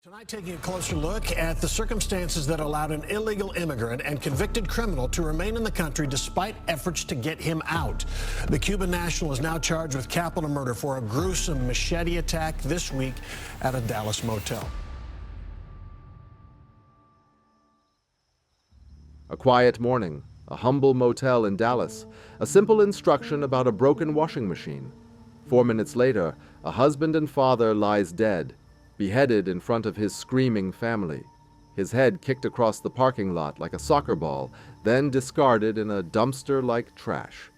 Tonight, taking a closer look at the circumstances that allowed an illegal immigrant and convicted criminal to remain in the country despite efforts to get him out. The Cuban national is now charged with capital murder for a gruesome machete attack this week at a Dallas motel. A quiet morning, a humble motel in Dallas, a simple instruction about a broken washing machine. 4 minutes later, a husband and father lies dead, beheaded in front of his screaming family, his head kicked across the parking lot like a soccer ball, then discarded in a dumpster like trash.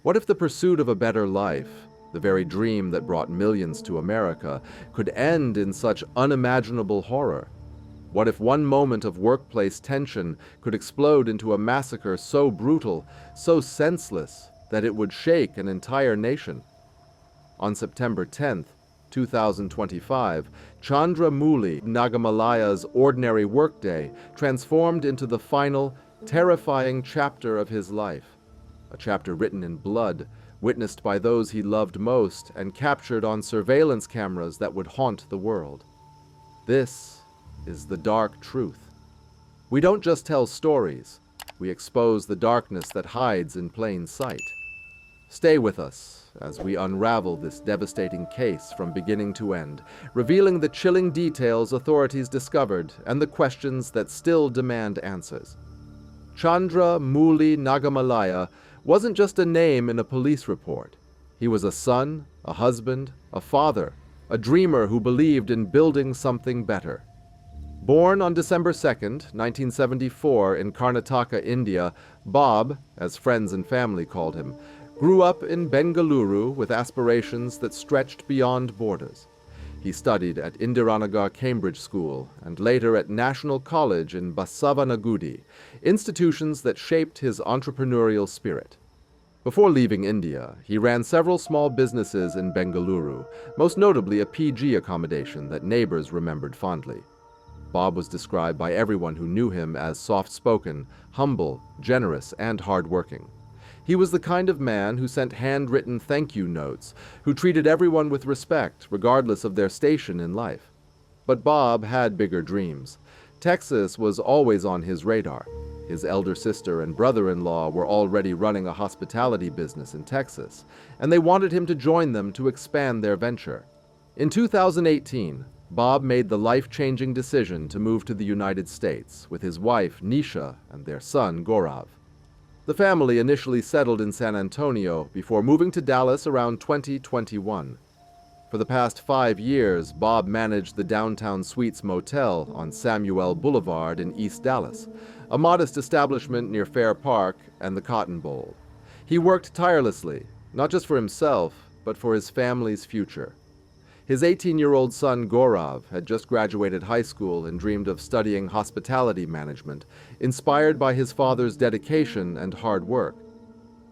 What if the pursuit of a better life, the very dream that brought millions to America, could end in such unimaginable horror? What if one moment of workplace tension could explode into a massacre so brutal, so senseless, that it would shake an entire nation? On September 10th, 2025, Chandra Mouli, Nagamallaia's ordinary workday, transformed into the final, terrifying chapter of his life. A chapter written in blood, witnessed by those he loved most, and captured on surveillance cameras that would haunt the world. This is the dark truth. We don't just tell stories, we expose the darkness that hides in plain sight. Stay with us as we unravel this devastating case from beginning to end, revealing the chilling details authorities discovered and the questions that still demand answers. Chandra Mouli Nagamallaya wasn't just a name in a police report. He was a son, a husband, a father, a dreamer who believed in building something better. Born on December 2nd, 1974 in Karnataka, India, Bob, as friends and family called him, grew up in Bengaluru with aspirations that stretched beyond borders. He studied at Indiranagar Cambridge School and later at National College in Basavanagudi, institutions that shaped his entrepreneurial spirit. Before leaving India, he ran several small businesses in Bengaluru, most notably a PG accommodation that neighbors remembered fondly. Bob was described by everyone who knew him as soft-spoken, humble, generous, and hard-working. He was the kind of man who sent handwritten thank-you notes, who treated everyone with respect, regardless of their station in life. But Bob had bigger dreams. Texas was always on his radar. His elder sister and brother-in-law were already running a hospitality business in Texas, and they wanted him to join them to expand their venture. In 2018, Bob made the life-changing decision to move to the United States with his wife, Nisha, and their son, Gaurav. The family initially settled in San Antonio before moving to Dallas around 2021. For the past 5 years, Bob managed the Downtown Suites Motel on Samuel Boulevard in East Dallas, a modest establishment near Fair Park and the Cotton Bowl. He worked tirelessly, not just for himself, but for his family's future. His 18-year-old son, Gaurav, had just graduated high school and dreamed of studying hospitality management, inspired by his father's dedication and hard work.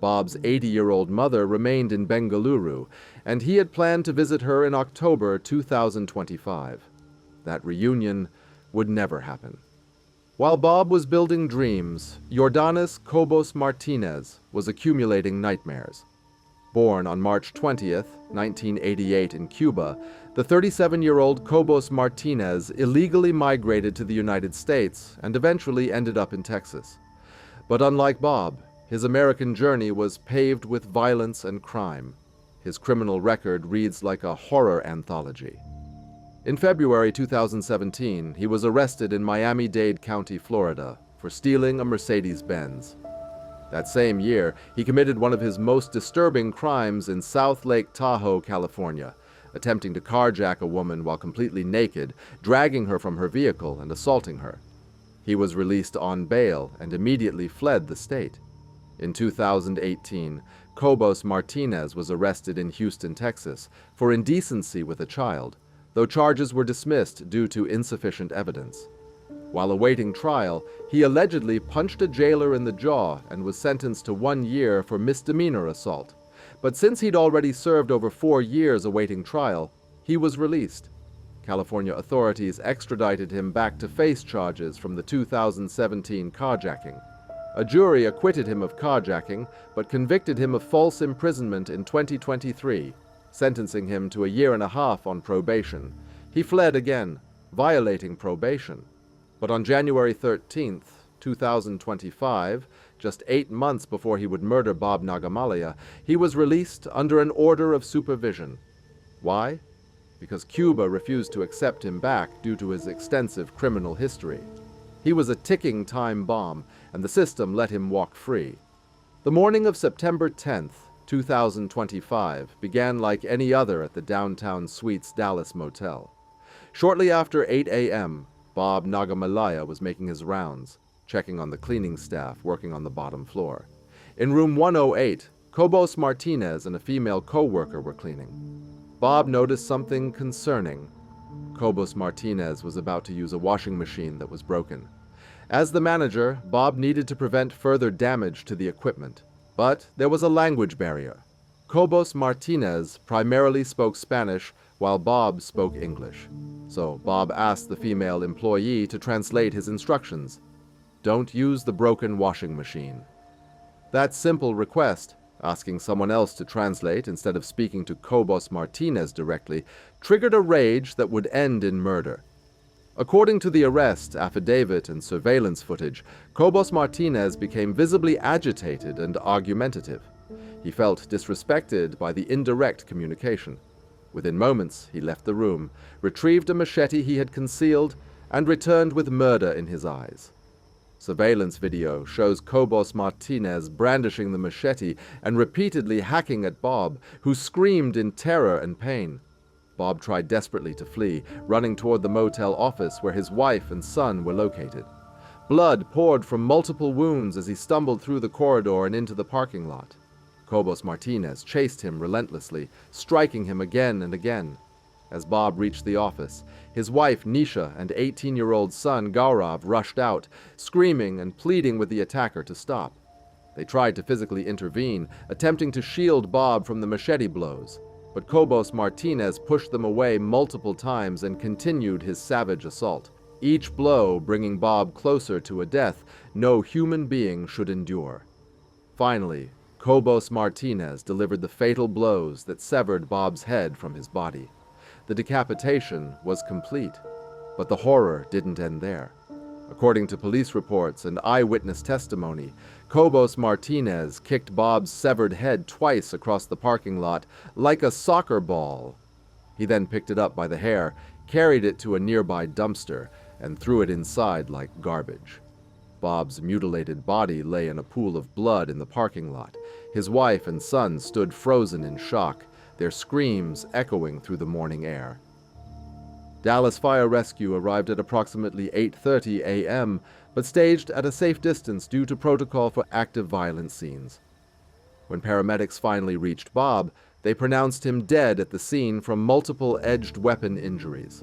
Bob's 80-year-old mother remained in Bengaluru, and he had planned to visit her in October 2025. That reunion would never happen. While Bob was building dreams, Jordanis Cobos-Martinez was accumulating nightmares. Born on March 20th, 1988 in Cuba, the 37-year-old Cobos-Martinez illegally migrated to the United States and eventually ended up in Texas. But unlike Bob, his American journey was paved with violence and crime. His criminal record reads like a horror anthology. In February 2017, he was arrested in Miami-Dade County, Florida, for stealing a Mercedes-Benz. That same year, he committed one of his most disturbing crimes in South Lake Tahoe, California, attempting to carjack a woman while completely naked, dragging her from her vehicle and assaulting her. He was released on bail and immediately fled the state. In 2018, Cobos-Martinez was arrested in Houston, Texas, for indecency with a child, though charges were dismissed due to insufficient evidence. While awaiting trial, he allegedly punched a jailer in the jaw and was sentenced to 1 year for misdemeanor assault. But since he'd already served over 4 years awaiting trial, he was released. California authorities extradited him back to face charges from the 2017 carjacking. A jury acquitted him of carjacking, but convicted him of false imprisonment in 2023, sentencing him to 1.5 years on probation. He fled again, violating probation. But on January 13th, 2025, just 8 months before he would murder Bob Nagamallaiah, he was released under an order of supervision. Why? Because Cuba refused to accept him back due to his extensive criminal history. He was a ticking time bomb, and the system let him walk free. The morning of September 10th, 2025, began like any other at the Downtown Suites Dallas Motel. Shortly after 8 a.m., Bob Nagamallaiah was making his rounds, checking on the cleaning staff working on the bottom floor. In room 108, Cobos-Martinez and a female co-worker were cleaning. Bob noticed something concerning. Cobos-Martinez was about to use a washing machine that was broken. As the manager, Bob needed to prevent further damage to the equipment. But there was a language barrier. Cobos-Martinez primarily spoke Spanish, while Bob spoke English. So Bob asked the female employee to translate his instructions. Don't use the broken washing machine. That simple request, asking someone else to translate instead of speaking to Cobos-Martinez directly, triggered a rage that would end in murder. According to the arrest, affidavit, and surveillance footage, Cobos-Martinez became visibly agitated and argumentative. He felt disrespected by the indirect communication. Within moments, he left the room, retrieved a machete he had concealed, and returned with murder in his eyes. Surveillance video shows Cobos-Martinez brandishing the machete and repeatedly hacking at Bob, who screamed in terror and pain. Bob tried desperately to flee, running toward the motel office where his wife and son were located. Blood poured from multiple wounds as he stumbled through the corridor and into the parking lot. Cobos-Martinez chased him relentlessly, striking him again and again. As Bob reached the office, his wife Nisha and 18-year-old son Gaurav rushed out, screaming and pleading with the attacker to stop. They tried to physically intervene, attempting to shield Bob from the machete blows, but Cobos-Martinez pushed them away multiple times and continued his savage assault, each blow bringing Bob closer to a death no human being should endure. Finally, Cobos-Martinez delivered the fatal blows that severed Bob's head from his body. The decapitation was complete, but the horror didn't end there. According to police reports and eyewitness testimony, Cobos-Martinez kicked Bob's severed head twice across the parking lot like a soccer ball. He then picked it up by the hair, carried it to a nearby dumpster, and threw it inside like garbage. Bob's mutilated body lay in a pool of blood in the parking lot. His wife and son stood frozen in shock, their screams echoing through the morning air. Dallas Fire Rescue arrived at approximately 8:30 a.m., but staged at a safe distance due to protocol for active violence scenes. When paramedics finally reached Bob, they pronounced him dead at the scene from multiple edged weapon injuries.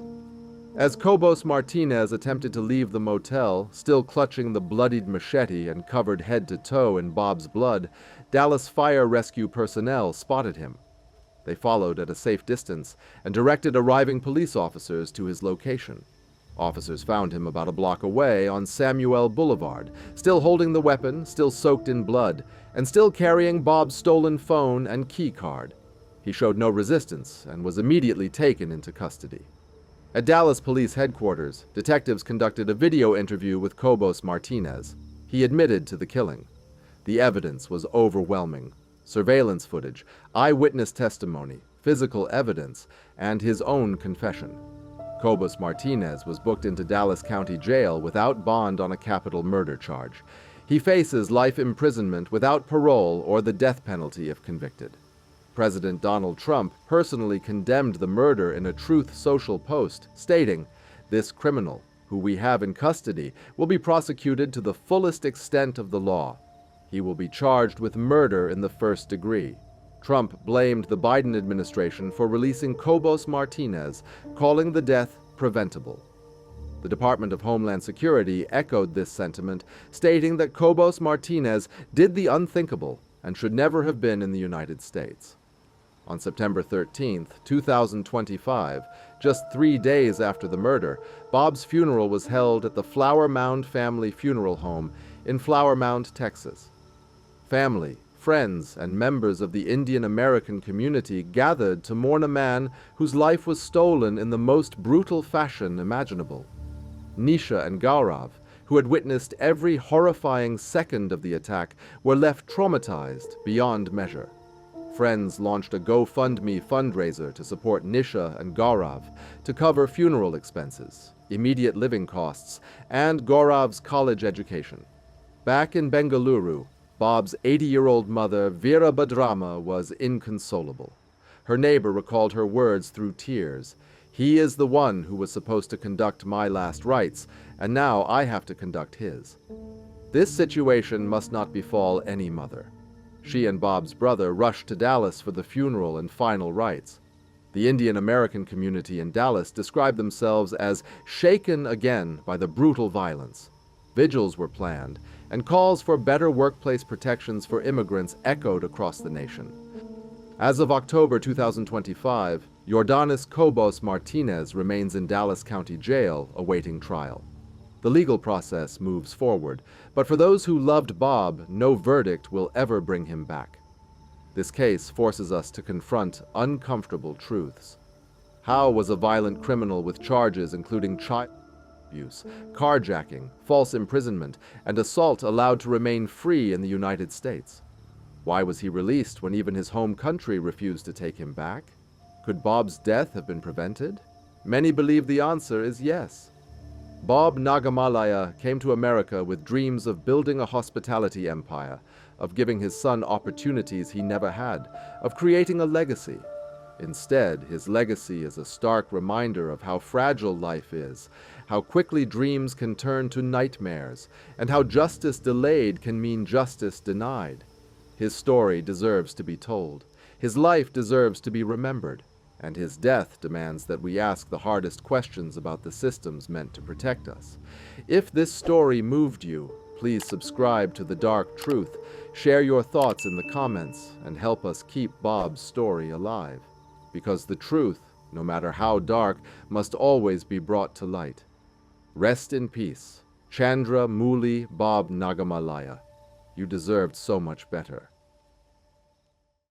As Cobos-Martinez attempted to leave the motel, still clutching the bloodied machete and covered head to toe in Bob's blood, Dallas Fire Rescue personnel spotted him. They followed at a safe distance and directed arriving police officers to his location. Officers found him about a block away on Samuel Boulevard, still holding the weapon, still soaked in blood, and still carrying Bob's stolen phone and key card. He showed no resistance and was immediately taken into custody. At Dallas Police Headquarters, detectives conducted a video interview with Cobos-Martinez. He admitted to the killing. The evidence was overwhelming. Surveillance footage, eyewitness testimony, physical evidence, and his own confession. Cobos-Martinez was booked into Dallas County Jail without bond on a capital murder charge. He faces life imprisonment without parole or the death penalty if convicted. President Donald Trump personally condemned the murder in a Truth Social post, stating, "This criminal, who we have in custody, will be prosecuted to the fullest extent of the law. He will be charged with murder in the first degree." Trump blamed the Biden administration for releasing Cobos-Martinez, calling the death preventable. The Department of Homeland Security echoed this sentiment, stating that Cobos-Martinez did the unthinkable and should never have been in the United States. On September 13, 2025, just 3 days after the murder, Bob's funeral was held at the Flower Mound Family Funeral Home in Flower Mound, Texas. Family, Friends and members of the Indian American community gathered to mourn a man whose life was stolen in the most brutal fashion imaginable. Nisha and Gaurav, who had witnessed every horrifying second of the attack, were left traumatized beyond measure. Friends launched a GoFundMe fundraiser to support Nisha and Gaurav to cover funeral expenses, immediate living costs, and Gaurav's college education. Back in Bengaluru, Bob's 80-year-old mother, Veera Bhadrama, was inconsolable. Her neighbor recalled her words through tears. "He is the one who was supposed to conduct my last rites, and now I have to conduct his." This situation must not befall any mother. She and Bob's brother rushed to Dallas for the funeral and final rites. The Indian American community in Dallas described themselves as shaken again by the brutal violence. Vigils were planned, and calls for better workplace protections for immigrants echoed across the nation. As of October 2025, Jordanis Cobos-Martinez remains in Dallas County Jail awaiting trial. The legal process moves forward, but for those who loved Bob, no verdict will ever bring him back. This case forces us to confront uncomfortable truths. How was a violent criminal with charges including child abuse, carjacking, false imprisonment, and assault allowed to remain free in the United States? Why was he released when even his home country refused to take him back? Could Bob's death have been prevented? Many believe the answer is yes. Bob Nagamallaiah came to America with dreams of building a hospitality empire, of giving his son opportunities he never had, of creating a legacy. Instead, his legacy is a stark reminder of how fragile life is, how quickly dreams can turn to nightmares, and how justice delayed can mean justice denied. His story deserves to be told. His life deserves to be remembered. And his death demands that we ask the hardest questions about the systems meant to protect us. If this story moved you, please subscribe to The Dark Truth, share your thoughts in the comments, and help us keep Bob's story alive. Because the truth, no matter how dark, must always be brought to light. Rest in peace, Chandra Mouli, Bob Nagamallaiah. You deserved so much better.